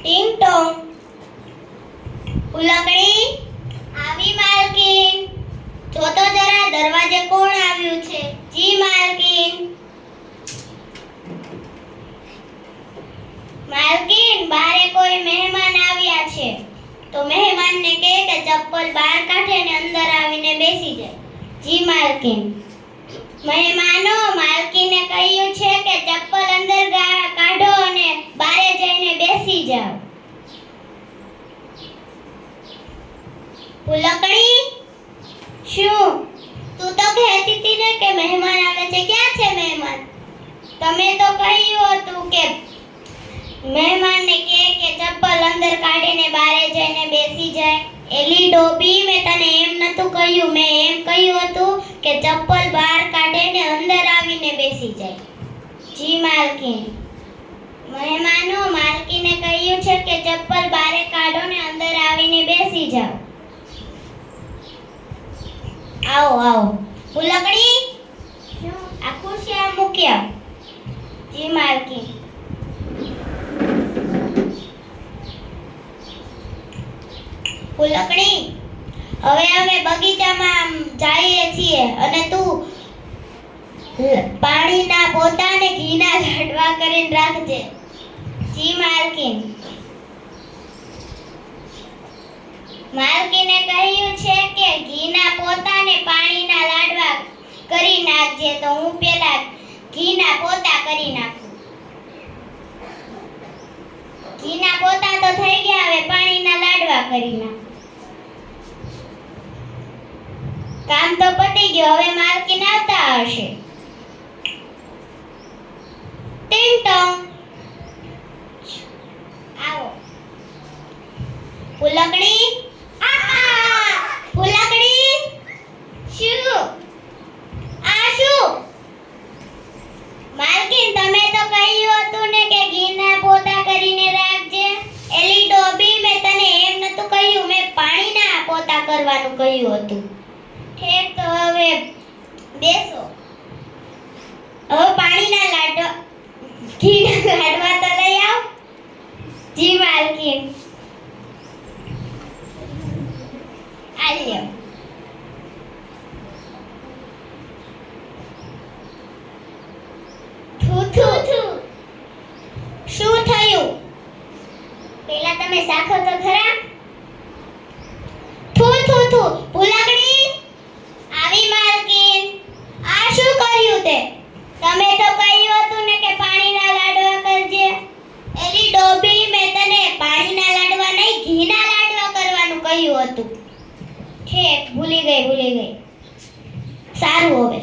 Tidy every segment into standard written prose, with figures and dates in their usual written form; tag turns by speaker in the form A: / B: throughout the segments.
A: ટીંગ Tong ઉલકડી આવી માલકીન. જો તો જરા દરવાજે કોણ આવ્યું છે? જી માલકીન. માલકીન, બારે કોઈ મહેમાન આવ્યા છે. તો મહેમાનને કહે કે ચપ્પલ બહાર કાઢે ને અંદર આવીને બેસી જાય. જી માલકીન. મહેમાનો, માલકીને કહ્યું છે કે ચપ્પલ અંદર કાઢો અને બારે જઈને બેસી જાઓ. ઉલકડી, શું તું તો કહેતી હતી ને કે મહેમાન આવે છે? ક્યાં છે મહેમાન? તમે તો કહ્યું હતું કે મહેમાનને કહે કે ચપ્પલ અંદર કાઢીને બારે જઈને બેસી જાય. એલી ડોબી, મેં તને એમ નતું કહ્યું. મેં એમ કહ્યું હતું કે ચપ્પલ બહાર કાઢીને અંદર આવીને બેસી જાય. જી માલકીન. મહેમાનો, માલકીને કહ્યું છે કે ચપ્પલ બારે કાઢો ને અંદર આવીને બેસી જાઓ. આવો આવો. ઉલકડી, આ ખુરશી આ મૂકી આવ. જી માલકીન. ઉલકડી, હવે અમે બગીચામાં જઈએ છીએ અને તું પાણીના પોતાને ઘીના લાડવા કરીને રાખજે. જી માલકીન. માલકીને કહ્યું છે કે ઘીના પોતાને પાણીના લાડવા કરી નાખજે. તો હું પેલા ઘીના પોતા કરી નાખું. ઘીના પોતા તો થઈ ગયા, હવે પાણીના લાડવા કરી નાખ. કામ તો પતી ગયું, હવે માલકીન આવતા હશે. ટીંગ ટોંગ આવો. ઉલકડી, ઉલકડી, શું આ શું? માલકીન, તમે તો કહ્યું હતું ને કે ઘીના પોતા કરીને રાખજે. એલી ડોબી, મેં તને એમ નતું કહ્યું. મેં પાણીના પોતા કરવાનું કહ્યું હતું. ઠીક, તો હવે બેસો. હવે પાણીના લાડવા ઘીના લાડવા તો લઈ આવ. જી માલકીન. આ લ્યો. થુ થુ થુ. શું થયું? પેલા તમે સાખો તો ખરા. થુ થુ થુ. ભૂલકડી, આવી માલકીન. આ શું કર્યું તે? તમે તો કહ્યું હતું ને કે પાણીના લાડવા કરજે. એલી ડોબી, મેં તને પાણીના લાડવા નહીં, ઘીના લાડવા કરવાનું કહ્યું હતું. ઠીક, ભૂલી ગઈ. સારું,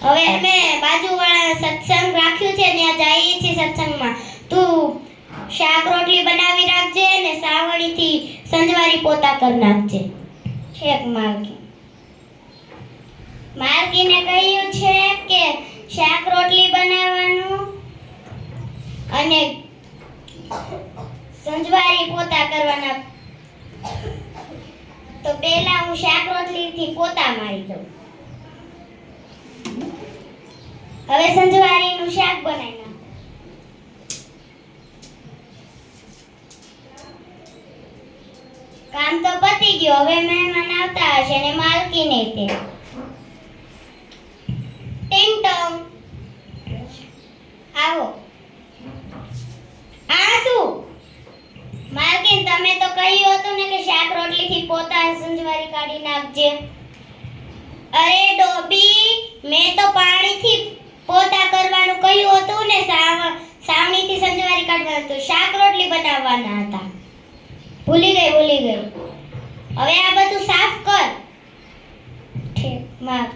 A: હવે અમે બાજુવાળા સત્સંગ રાખ્યું છે, ત્યાં જઈએ છીએ સત્સંગમાં. તું શાક રોટલી બનાવી રાખજે અને સાવણીથી સંજવારી પોતા કરી નાખજે. ઠીક માલકીન. માલકીને કહ્યું છે કે શાક રોટલી બનાવવાનું અને સંજવારી પોતા કરવાના. તો પહેલા હું શાક રોટલીથી પોતા મારી દઉં. હવે સંજવારીનું શાક બનાવી નાખું. કામ તો પતી ગયું, હવે મહેમાન આવતા હશે ને માલકીને તે. ટિંગ ટોંગ આવો. આ શું? માલકીન, તમે તો કહ્યું હતું ને કે શાક રોટલીથી પોતા સંજવારી કાઢી નાખજે. અરે ડોબી, મેં તો પાણીથી પોતા કરવાનું કહ્યું હતું ને સાવણીથી સંજવારી કાઢવાનું હતું. શાક રોટલી બનાવવાના હતા. ભૂલી ગઈ. હવે આ બધું સાફ કર. ઠીક માં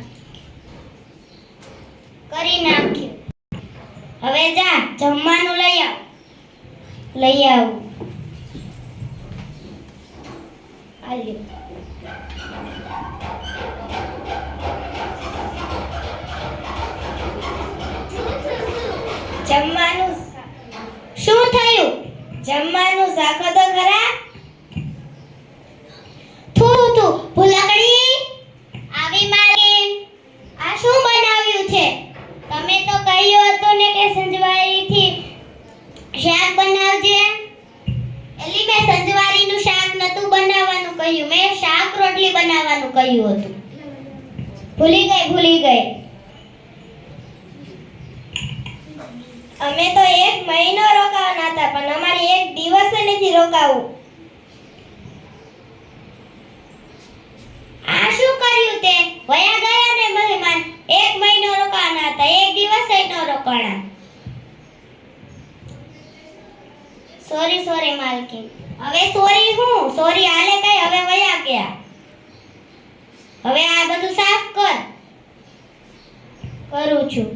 A: કરી નાખ્યું. હવે જા જમવાનું લઈ આવ. આલ્યો. જમવાનું શું થયું? જમવાનું શાક તો ખરા. થુ થુ. ભૂલકડી, આવી માલકીન. આ શું બનાવ્યું છે? તમે તો કહ્યું હતું ને કે સંજવારીથી શાક બનાવજે. એલી મેં સંજવારીનું શાક નતું બનાવવાનું કહ્યું, મેં શાક રોટલી બનાવવાનું કહ્યું હતું. ભૂલી ગઈ. અમે તો 1 મહિનો રોકાવાના હતા, પણ અમારે 1 દિવસે નથી રોકાવું. આ શું કર્યું તે? વયા ગયા ને મહેમાન. 1 મહિનો રોકાવાના હતા, 1 દિવસે ન રોકાણા. સોરી માલકીન. હવે સોરી હું? સોરી હાલે કઈ, હવે વયા ગયા. હવે આ બધું સાફ કર. કરું છું.